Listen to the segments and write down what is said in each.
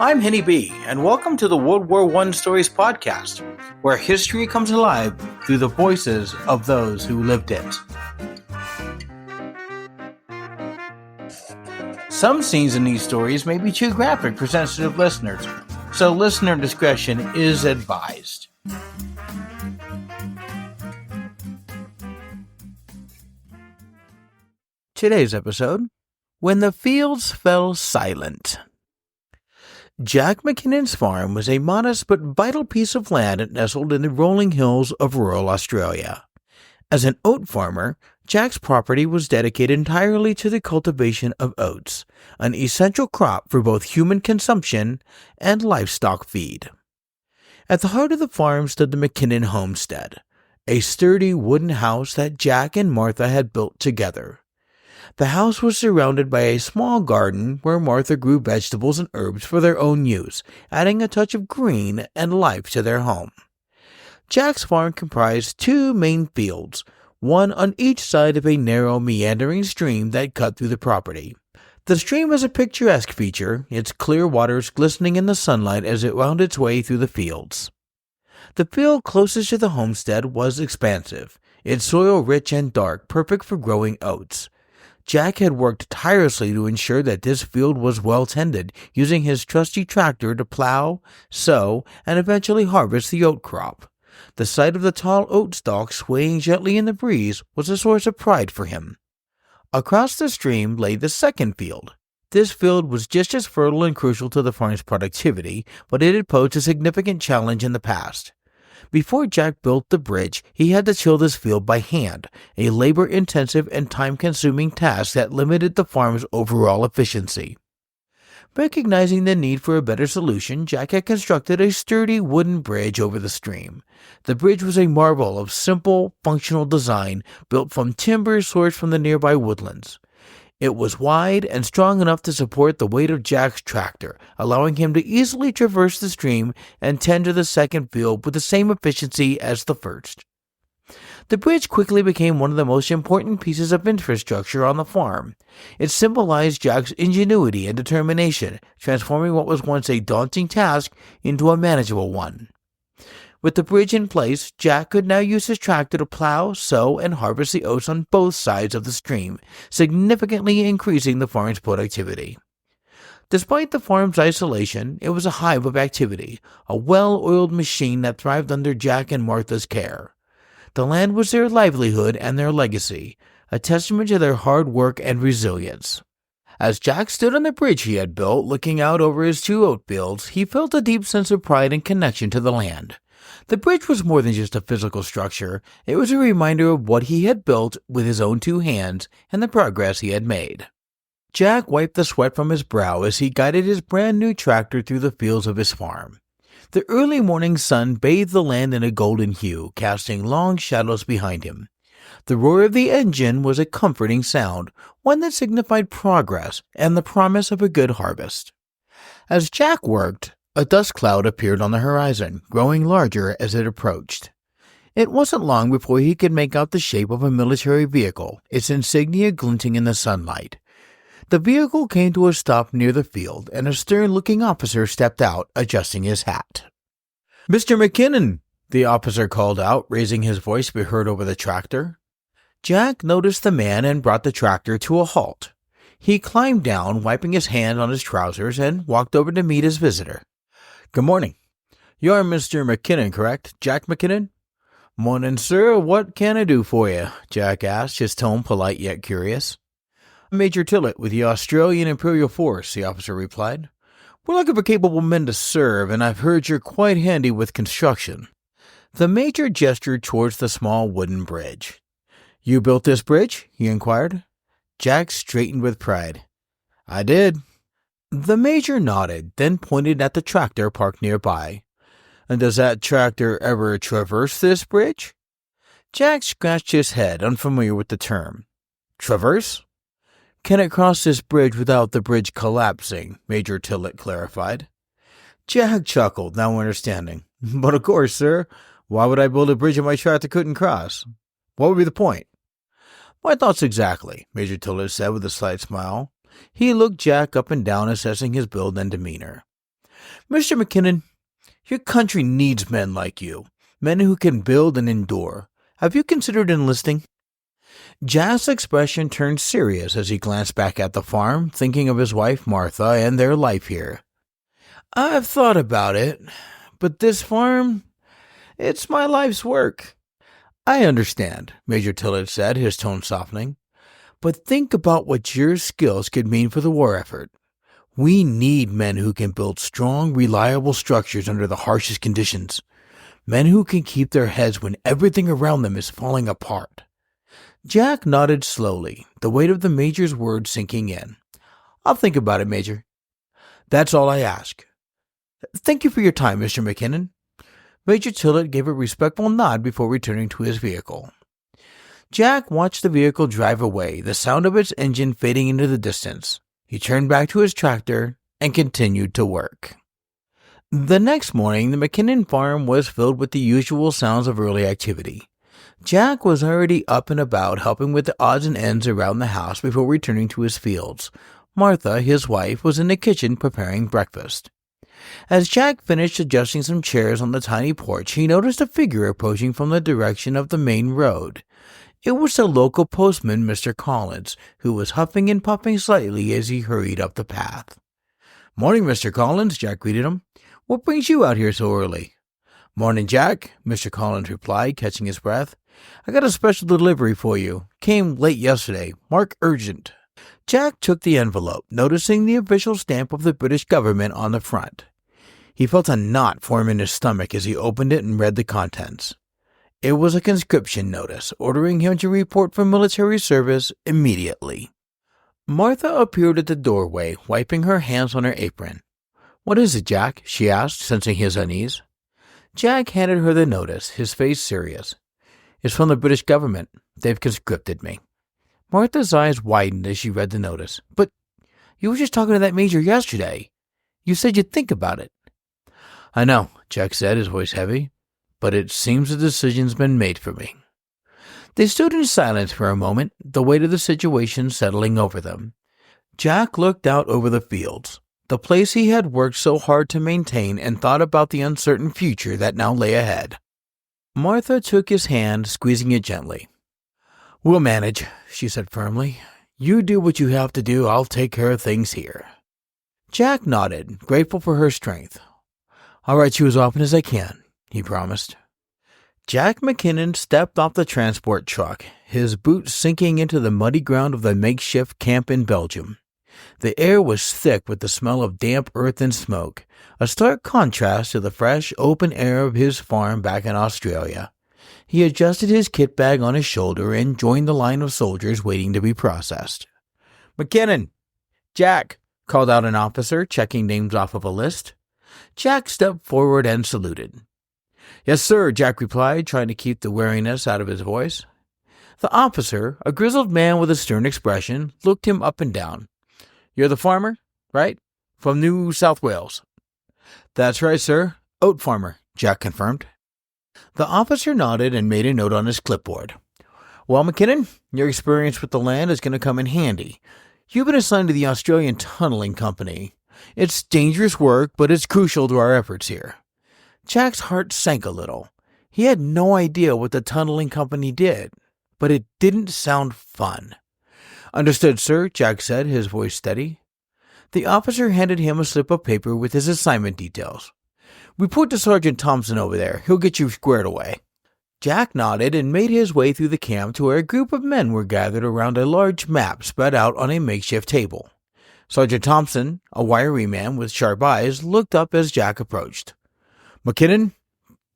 I'm Henny B, and welcome to the World War I Stories podcast, where history comes alive through the voices of those who lived it. Some scenes in these stories may be too graphic for sensitive listeners, so listener discretion is advised. Today's episode, When the Fields Fell Silent. Jack McKinnon's farm was a modest but vital piece of land nestled in the rolling hills of rural Australia. As an oat farmer, Jack's property was dedicated entirely to the cultivation of oats, an essential crop for both human consumption and livestock feed. At the heart of the farm stood the McKinnon homestead, a sturdy wooden house that Jack and Martha had built together. The house was surrounded by a small garden where Martha grew vegetables and herbs for their own use, adding a touch of green and life to their home. Jack's farm comprised two main fields, one on each side of a narrow, meandering stream that cut through the property. The stream was a picturesque feature, its clear waters glistening in the sunlight as it wound its way through the fields. The field closest to the homestead was expansive, its soil rich and dark, perfect for growing oats. Jack had worked tirelessly to ensure that this field was well tended, using his trusty tractor to plow, sow, and eventually harvest the oat crop. The sight of the tall oat stalks swaying gently in the breeze was a source of pride for him. Across the stream lay the second field. This field was just as fertile and crucial to the farm's productivity, but it had posed a significant challenge in the past. Before Jack built the bridge, he had to till this field by hand, a labor-intensive and time-consuming task that limited the farm's overall efficiency. Recognizing the need for a better solution, Jack had constructed a sturdy wooden bridge over the stream. The bridge was a marvel of simple, functional design built from timber sourced from the nearby woodlands. It was wide and strong enough to support the weight of Jack's tractor, allowing him to easily traverse the stream and tend to the second field with the same efficiency as the first. The bridge quickly became one of the most important pieces of infrastructure on the farm. It symbolized Jack's ingenuity and determination, transforming what was once a daunting task into a manageable one. With the bridge in place, Jack could now use his tractor to plow, sow, and harvest the oats on both sides of the stream, significantly increasing the farm's productivity. Despite the farm's isolation, it was a hive of activity, a well-oiled machine that thrived under Jack and Martha's care. The land was their livelihood and their legacy, a testament to their hard work and resilience. As Jack stood on the bridge he had built, looking out over his two oat fields, he felt a deep sense of pride and connection to the land. The bridge was more than just a physical structure. It was a reminder of what he had built with his own two hands and the progress he had made. Jack wiped the sweat from his brow as he guided his brand new tractor through the fields of his farm. The early morning sun bathed the land in a golden hue, casting long shadows behind him. The roar of the engine was a comforting sound, one that signified progress and the promise of a good harvest. As Jack worked, a dust cloud appeared on the horizon, growing larger as it approached. It wasn't long before he could make out the shape of a military vehicle, its insignia glinting in the sunlight. The vehicle came to a stop near the field, and a stern-looking officer stepped out, adjusting his hat. "Mr. McKinnon!" the officer called out, raising his voice to be heard over the tractor. Jack noticed the man and brought the tractor to a halt. He climbed down, wiping his hand on his trousers, and walked over to meet his visitor. "Good morning. You're Mr. McKinnon, correct? Jack McKinnon?" "Morning, sir. What can I do for you?" Jack asked, his tone polite yet curious. "Major Tillett with the Australian Imperial Force," the officer replied. "We're looking for capable men to serve, and I've heard you're quite handy with construction." The major gestured towards the small wooden bridge. "You built this bridge?" he inquired. Jack straightened with pride. "I did." The major nodded, then pointed at the tractor parked nearby. "And does that tractor ever traverse this bridge?" Jack scratched his head, unfamiliar with the term. "Traverse?" "Can it cross this bridge without the bridge collapsing?" Major Tillett clarified. Jack chuckled, now understanding. "But of course, sir. Why would I build a bridge that my tractor couldn't cross? What would be the point?" "My thoughts exactly," Major Tillett said with a slight smile. He looked Jack up and down, assessing his build and demeanor. Mr. McKinnon, your country needs men like you, men who can build and endure. Have you considered enlisting? Jack's expression turned serious as he glanced back at the farm, thinking of his wife Martha and their life here. I've thought about it, but this farm, it's my life's work. I understand, Major Tillett said, his tone softening. But think about what your skills could mean for the war effort. We need men who can build strong, reliable structures under the harshest conditions. Men who can keep their heads when everything around them is falling apart. Jack nodded slowly, the weight of the Major's words sinking in. I'll think about it, Major. That's all I ask. Thank you for your time, Mr. McKinnon. Major Tillett gave a respectful nod before returning to his vehicle. Jack watched the vehicle drive away, the sound of its engine fading into the distance. He turned back to his tractor and continued to work. The next morning, the McKinnon farm was filled with the usual sounds of early activity. Jack was already up and about helping with the odds and ends around the house before returning to his fields. Martha, his wife, was in the kitchen preparing breakfast. As Jack finished adjusting some chairs on the tiny porch, he noticed a figure approaching from the direction of the main road. It was the local postman, Mr. Collins, who was huffing and puffing slightly as he hurried up the path. Morning, Mr. Collins, Jack greeted him. What brings you out here so early? Morning, Jack, Mr. Collins replied, catching his breath. I got a special delivery for you. Came late yesterday. Mark urgent. Jack took the envelope, noticing the official stamp of the British government on the front. He felt a knot form in his stomach as he opened it and read the contents. It was a conscription notice, ordering him to report for military service immediately. Martha appeared at the doorway, wiping her hands on her apron. What is it, Jack? She asked, sensing his unease. Jack handed her the notice, his face serious. It's from the British government. They've conscripted me. Martha's eyes widened as she read the notice. But you were just talking to that major yesterday. You said you'd think about it. I know, Jack said, his voice heavy. But it seems the decision's been made for me. They stood in silence for a moment, the weight of the situation settling over them. Jack looked out over the fields, the place he had worked so hard to maintain, and thought about the uncertain future that now lay ahead. Martha took his hand, squeezing it gently. We'll manage, she said firmly. You do what you have to do, I'll take care of things here. Jack nodded, grateful for her strength. I'll write you as often as I can, he promised. Jack McKinnon stepped off the transport truck, his boots sinking into the muddy ground of the makeshift camp in Belgium. The air was thick with the smell of damp earth and smoke, a stark contrast to the fresh, open air of his farm back in Australia. He adjusted his kit bag on his shoulder and joined the line of soldiers waiting to be processed. McKinnon! Jack! Called out an officer, checking names off of a list. Jack stepped forward and saluted. Yes, sir, Jack replied, trying to keep the wariness out of his voice. The officer, a grizzled man with a stern expression, looked him up and down. You're the farmer, right? From New South Wales. That's right, sir. Oat farmer, Jack confirmed. The officer nodded and made a note on his clipboard. Well, McKinnon, your experience with the land is going to come in handy. You've been assigned to the Australian Tunneling Company. It's dangerous work, but it's crucial to our efforts here. Jack's heart sank a little. He had no idea what the tunneling company did, but it didn't sound fun. Understood, sir, Jack said, his voice steady. The officer handed him a slip of paper with his assignment details. Report to Sergeant Thompson over there. He'll get you squared away. Jack nodded and made his way through the camp to where a group of men were gathered around a large map spread out on a makeshift table. Sergeant Thompson, a wiry man with sharp eyes, looked up as Jack approached. McKinnon?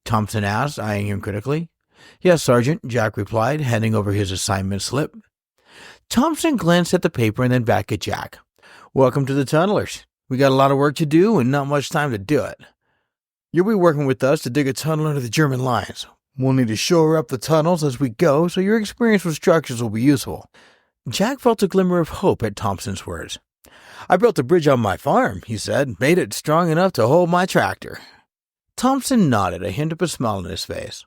Thompson asked, eyeing him critically. Yes, Sergeant, Jack replied, handing over his assignment slip. Thompson glanced at the paper and then back at Jack. Welcome to the tunnelers. We got a lot of work to do and not much time to do it. You'll be working with us to dig a tunnel under the German lines. We'll need to shore up the tunnels as we go, so your experience with structures will be useful. Jack felt a glimmer of hope at Thompson's words. I built a bridge on my farm, he said, made it strong enough to hold my tractor. Thompson nodded, a hint of a smile on his face.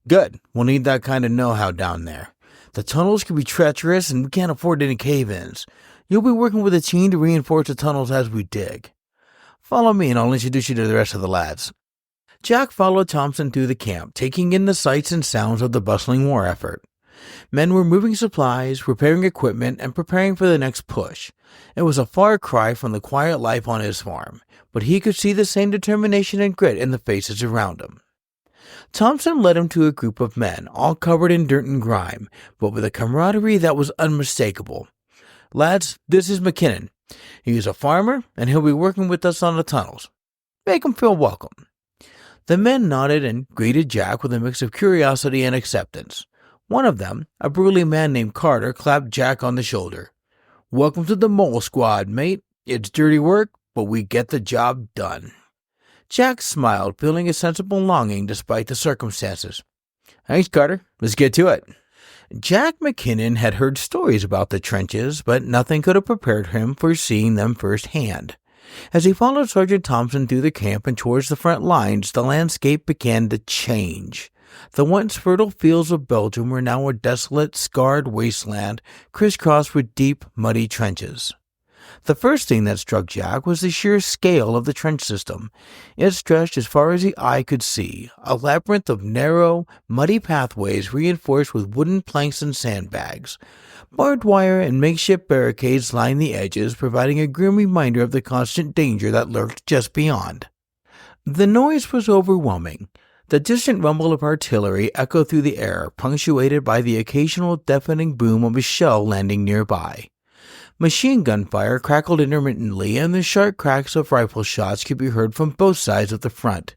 Good. We'll need that kind of know-how down there. The tunnels can be treacherous and we can't afford any cave-ins. You'll be working with a team to reinforce the tunnels as we dig. Follow me and I'll introduce you to the rest of the lads. Jack followed Thompson through the camp, taking in the sights and sounds of the bustling war effort. Men were moving supplies, repairing equipment, and preparing for the next push. It was a far cry from the quiet life on his farm, but he could see the same determination and grit in the faces around him. Thompson led him to a group of men, all covered in dirt and grime, but with a camaraderie that was unmistakable. Lads, this is McKinnon. He is a farmer, and he'll be working with us on the tunnels. Make him feel welcome. The men nodded and greeted Jack with a mix of curiosity and acceptance. One of them, a burly man named Carter, clapped Jack on the shoulder. Welcome to the mole squad, mate. It's dirty work, but we get the job done. Jack smiled, feeling a sensible longing despite the circumstances. Thanks, Carter. Let's get to it. Jack McKinnon had heard stories about the trenches, but nothing could have prepared him for seeing them firsthand. As he followed Sergeant Thompson through the camp and towards the front lines, the landscape began to change. The once fertile fields of Belgium were now a desolate, scarred wasteland, crisscrossed with deep, muddy trenches. The first thing that struck Jack was the sheer scale of the trench system. It stretched as far as the eye could see, a labyrinth of narrow, muddy pathways reinforced with wooden planks and sandbags. Barbed wire and makeshift barricades lined the edges, providing a grim reminder of the constant danger that lurked just beyond. The noise was overwhelming. The distant rumble of artillery echoed through the air, punctuated by the occasional deafening boom of a shell landing nearby. Machine gun fire crackled intermittently, and the sharp cracks of rifle shots could be heard from both sides of the front.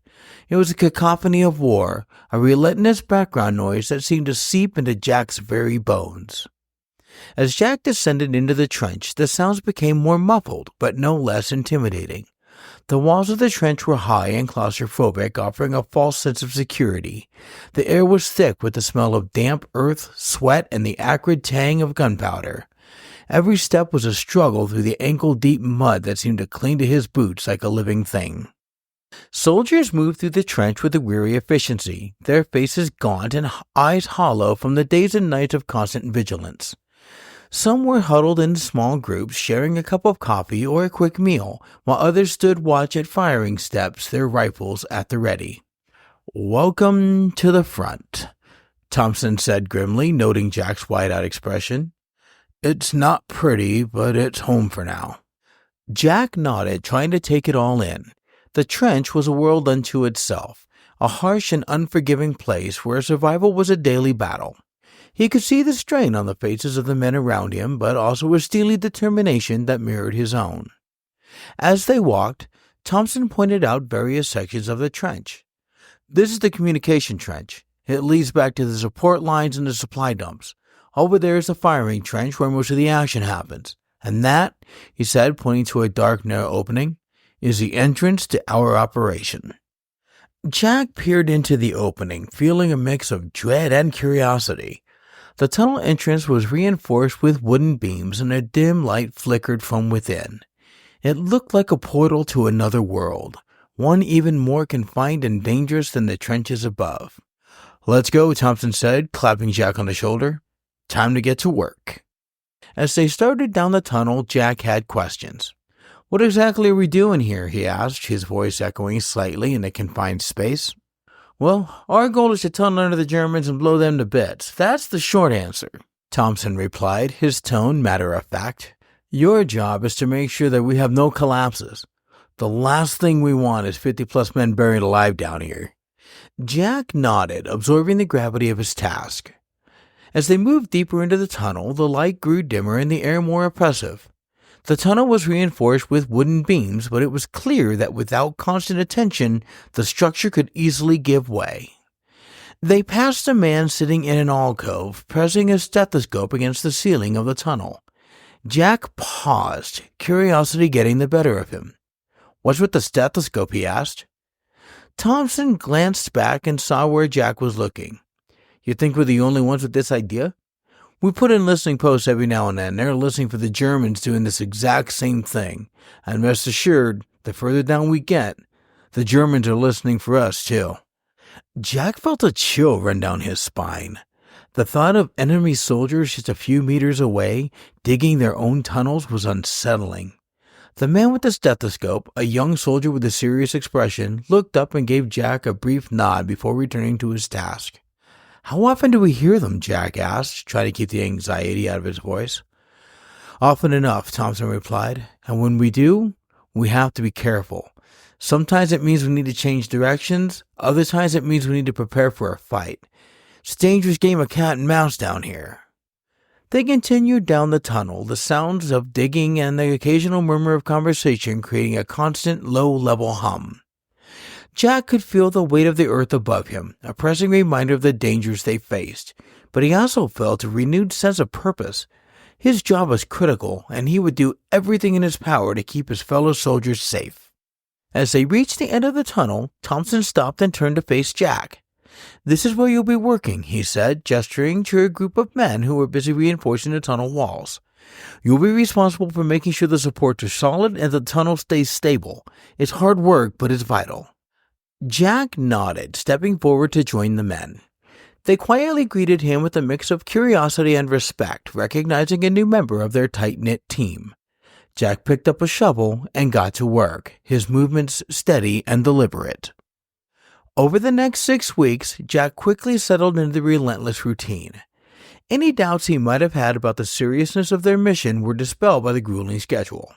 It was a cacophony of war, a relentless background noise that seemed to seep into Jack's very bones. As Jack descended into the trench, the sounds became more muffled, but no less intimidating. The walls of the trench were high and claustrophobic, offering a false sense of security. The air was thick with the smell of damp earth, sweat, and the acrid tang of gunpowder. Every step was a struggle through the ankle-deep mud that seemed to cling to his boots like a living thing. Soldiers moved through the trench with a weary efficiency, their faces gaunt and eyes hollow from the days and nights of constant vigilance. Some were huddled in small groups, sharing a cup of coffee or a quick meal, while others stood watch at firing steps, their rifles at the ready. "Welcome to the front," Thompson said grimly, noting Jack's wide-eyed expression. "It's not pretty, but it's home for now." Jack nodded, trying to take it all in. The trench was a world unto itself, a harsh and unforgiving place where survival was a daily battle. He could see the strain on the faces of the men around him, but also a steely determination that mirrored his own. As they walked, Thompson pointed out various sections of the trench. "This is the communication trench. It leads back to the support lines and the supply dumps. Over there is the firing trench where most of the action happens. And that," he said, pointing to a dark, narrow opening, "is the entrance to our operation." Jack peered into the opening, feeling a mix of dread and curiosity. The tunnel entrance was reinforced with wooden beams, and a dim light flickered from within. It looked like a portal to another world, one even more confined and dangerous than the trenches above. "Let's go," Thompson said, clapping Jack on the shoulder. "Time to get to work." As they started down the tunnel, Jack had questions. "What exactly are we doing here?" he asked, his voice echoing slightly in the confined space. "Well, our goal is to tunnel under the Germans and blow them to bits. That's the short answer," Thompson replied, his tone matter-of-fact. "Your job is to make sure that we have no collapses. The last thing we want is 50-plus men buried alive down here." Jack nodded, absorbing the gravity of his task. As they moved deeper into the tunnel, the light grew dimmer and the air more oppressive. The tunnel was reinforced with wooden beams, but it was clear that without constant attention, the structure could easily give way. They passed a man sitting in an alcove, pressing a stethoscope against the ceiling of the tunnel. Jack paused, curiosity getting the better of him. "What's with the stethoscope?" he asked. Thompson glanced back and saw where Jack was looking. "You think we're the only ones with this idea? We put in listening posts every now and then. They're listening for the Germans doing this exact same thing. And rest assured, the further down we get, the Germans are listening for us, too." Jack felt a chill run down his spine. The thought of enemy soldiers just a few meters away, digging their own tunnels, was unsettling. The man with the stethoscope, a young soldier with a serious expression, looked up and gave Jack a brief nod before returning to his task. "How often do we hear them?" Jack asked, trying to keep the anxiety out of his voice. "Often enough," Thompson replied, "and when we do, we have to be careful. Sometimes it means we need to change directions, other times it means we need to prepare for a fight. It's a dangerous game of cat and mouse down here." They continued down the tunnel, the sounds of digging and the occasional murmur of conversation creating a constant low-level hum. Jack could feel the weight of the earth above him, a pressing reminder of the dangers they faced, but he also felt a renewed sense of purpose. His job was critical, and he would do everything in his power to keep his fellow soldiers safe. As they reached the end of the tunnel, Thompson stopped and turned to face Jack. "This is where you'll be working," he said, gesturing to a group of men who were busy reinforcing the tunnel walls. "You'll be responsible for making sure the supports are solid and the tunnel stays stable. It's hard work, but it's vital." Jack nodded, stepping forward to join the men. They quietly greeted him with a mix of curiosity and respect, recognizing a new member of their tight-knit team. Jack picked up a shovel and got to work, his movements steady and deliberate. Over the next 6 weeks, Jack quickly settled into the relentless routine. Any doubts he might have had about the seriousness of their mission were dispelled by the grueling schedule.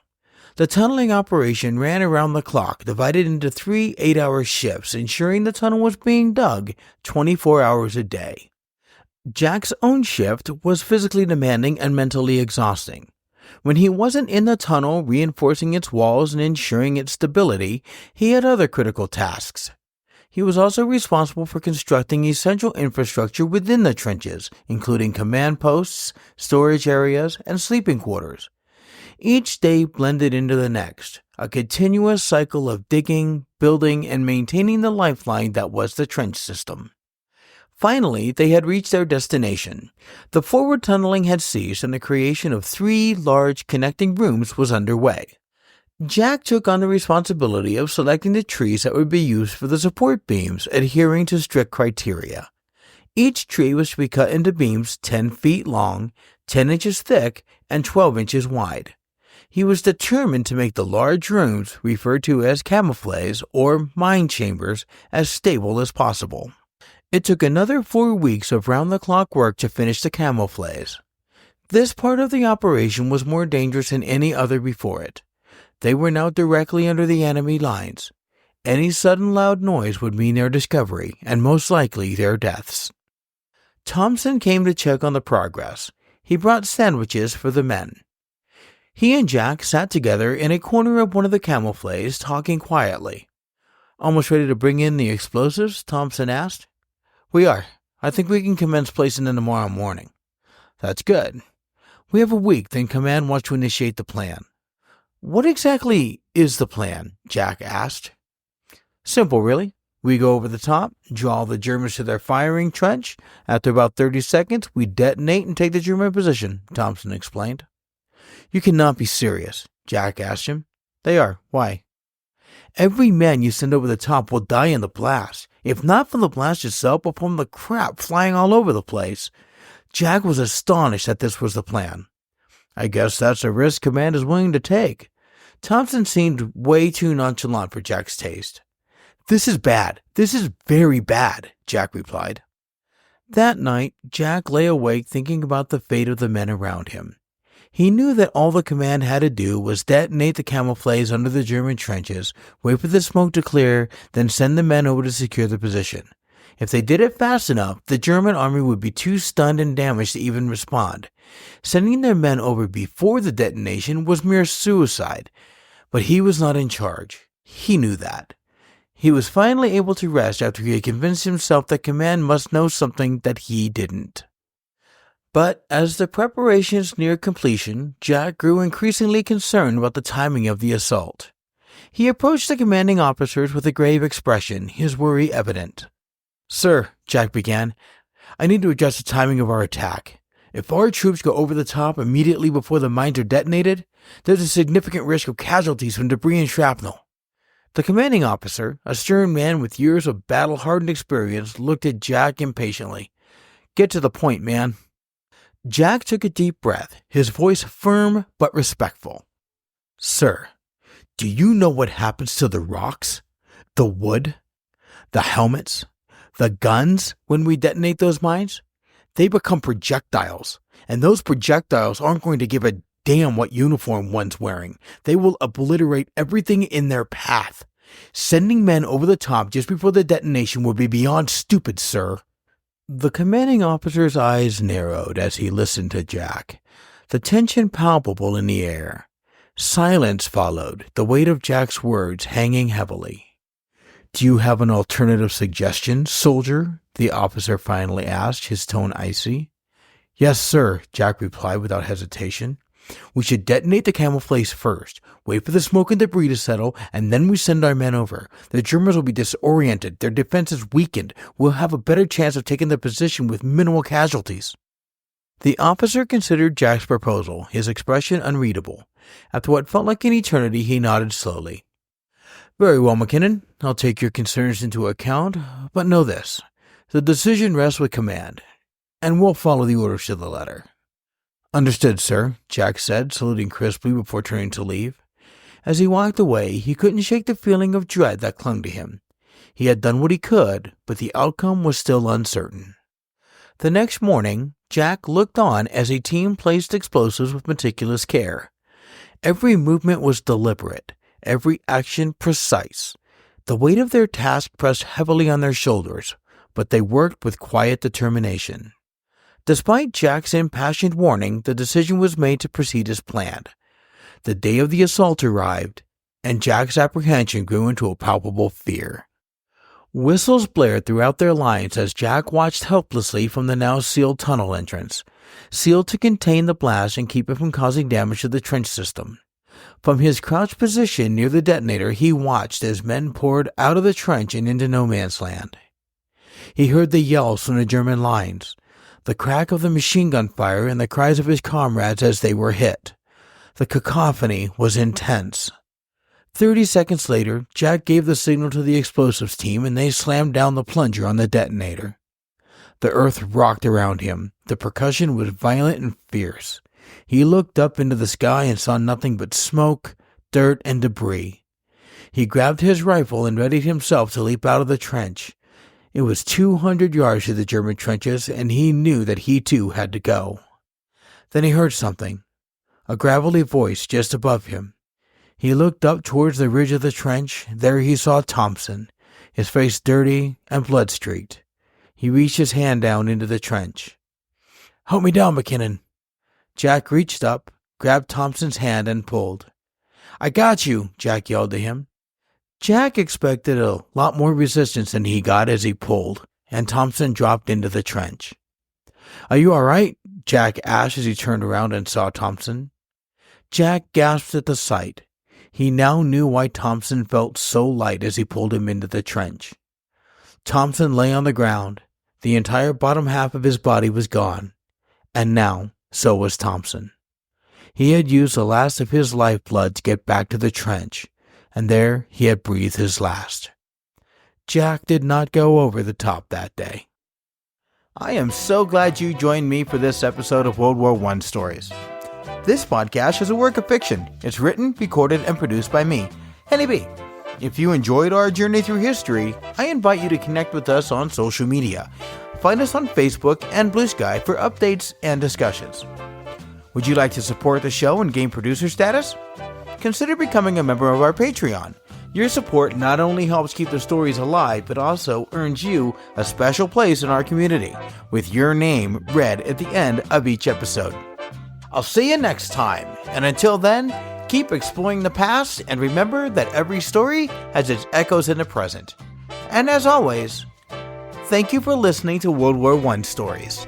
The tunneling operation ran around the clock, divided into 3 8-hour shifts, ensuring the tunnel was being dug 24 hours a day. Jack's own shift was physically demanding and mentally exhausting. When he wasn't in the tunnel reinforcing its walls and ensuring its stability, he had other critical tasks. He was also responsible for constructing essential infrastructure within the trenches, including command posts, storage areas, and sleeping quarters. Each day blended into the next, a continuous cycle of digging, building, and maintaining the lifeline that was the trench system. Finally, they had reached their destination. The forward tunneling had ceased and the creation of 3 large connecting rooms was underway. Jack took on the responsibility of selecting the trees that would be used for the support beams, adhering to strict criteria. Each tree was to be cut into beams 10 feet long, 10 inches thick, and 12 inches wide. He was determined to make the large rooms, referred to as camouflages or mine chambers, as stable as possible. It took another 4 weeks of round-the-clock work to finish the camouflages. This part of the operation was more dangerous than any other before it. They were now directly under the enemy lines. Any sudden loud noise would mean their discovery, and most likely their deaths. Thompson came to check on the progress. He brought sandwiches for the men. He and Jack sat together in a corner of one of the camouflages, talking quietly. "Almost ready to bring in the explosives?" Thompson asked. "We are. I think we can commence placing them tomorrow morning." "That's good. We have a week, then Command wants to initiate the plan." "What exactly is the plan?" Jack asked. "Simple, really. We go over the top, draw the Germans to their firing trench. After about 30 seconds, we detonate and take the German position," Thompson explained. "You cannot be serious," Jack asked him. "They are. Why?" "Every man you send over the top will die in the blast, if not from the blast itself, but from the crap flying all over the place." Jack was astonished that this was the plan. "I guess that's a risk Command is willing to take." Thompson seemed way too nonchalant for Jack's taste. "This is bad. This is very bad," Jack replied. That night, Jack lay awake thinking about the fate of the men around him. He knew that all the Command had to do was detonate the camouflages under the German trenches, wait for the smoke to clear, then send the men over to secure the position. If they did it fast enough, the German army would be too stunned and damaged to even respond. Sending their men over before the detonation was mere suicide, but he was not in charge. He knew that. He was finally able to rest after he had convinced himself that Command must know something that he didn't. But as the preparations neared completion, Jack grew increasingly concerned about the timing of the assault. He approached the commanding officers with a grave expression, his worry evident. "Sir," Jack began, "I need to adjust the timing of our attack. If our troops go over the top immediately before the mines are detonated, there's a significant risk of casualties from debris and shrapnel." The commanding officer, a stern man with years of battle-hardened experience, looked at Jack impatiently. "Get to the point, man." Jack took a deep breath, his voice firm but respectful. "Sir, Do you know what happens to the rocks, the wood, the helmets, the guns when we detonate those mines? They become projectiles, and those projectiles aren't going to give a damn what uniform one's wearing. They will obliterate everything in their path. Sending men over the top just before the detonation would be beyond stupid, sir." The commanding officer's eyes narrowed as he listened to Jack, the tension palpable in the air. Silence followed, the weight of Jack's words hanging heavily. "Do you have an alternative suggestion, soldier?" the officer finally asked, his tone icy. "Yes, sir," Jack replied without hesitation. "We should detonate the camouflage first, wait for the smoke and debris to settle, and then we send our men over. The Germans will be disoriented, their defenses weakened. We'll have a better chance of taking the position with minimal casualties." The officer considered Jack's proposal, his expression unreadable. After what felt like an eternity, he nodded slowly. "Very well, McKinnon. I'll take your concerns into account, but know this. The decision rests with command, and we'll follow the orders to the letter." "Understood, sir," Jack said, saluting crisply before turning to leave. As he walked away, he couldn't shake the feeling of dread that clung to him. He had done what he could, but the outcome was still uncertain. The next morning, Jack looked on as a team placed explosives with meticulous care. Every movement was deliberate, every action precise. The weight of their task pressed heavily on their shoulders, but they worked with quiet determination. Despite Jack's impassioned warning, the decision was made to proceed as planned. The day of the assault arrived, and Jack's apprehension grew into a palpable fear. Whistles blared throughout their lines as Jack watched helplessly from the now sealed tunnel entrance, sealed to contain the blast and keep it from causing damage to the trench system. From his crouched position near the detonator, he watched as men poured out of the trench and into no man's land. He heard the yells from the German lines, the crack of the machine gun fire, and the cries of his comrades as they were hit. The cacophony was intense. 30 seconds later, Jack gave the signal to the explosives team and they slammed down the plunger on the detonator. The earth rocked around him. The percussion was violent and fierce. He looked up into the sky and saw nothing but smoke, dirt, and debris. He grabbed his rifle and readied himself to leap out of the trench. It was 200 yards to the German trenches, and he knew that he too had to go. Then he heard something, a gravelly voice just above him. He looked up towards the ridge of the trench. There he saw Thompson, his face dirty and blood-streaked. He reached his hand down into the trench. "Help me down, McKinnon." Jack reached up, grabbed Thompson's hand, and pulled. "I got you," Jack yelled to him. Jack expected a lot more resistance than he got as he pulled, and Thompson dropped into the trench. "Are you all right?" Jack asked as he turned around and saw Thompson. Jack gasped at the sight. He now knew why Thompson felt so light as he pulled him into the trench. Thompson lay on the ground. The entire bottom half of his body was gone, and now so was Thompson. He had used the last of his lifeblood to get back to the trench, and there he had breathed his last. Jack did not go over the top that day. I am so glad you joined me for this episode of World War I Stories. This podcast is a work of fiction. It's written, recorded, and produced by me, Henny B. If you enjoyed our journey through history, I invite you to connect with us on social media. Find us on Facebook and Blue Sky for updates and discussions. Would you like to support the show and gain producer status? Consider becoming a member of our Patreon. Your support not only helps keep the stories alive, but also earns you a special place in our community, with your name read at the end of each episode. I'll see you next time, and until then, keep exploring the past and remember that every story has its echoes in the present. And as always, thank you for listening to World War I Stories.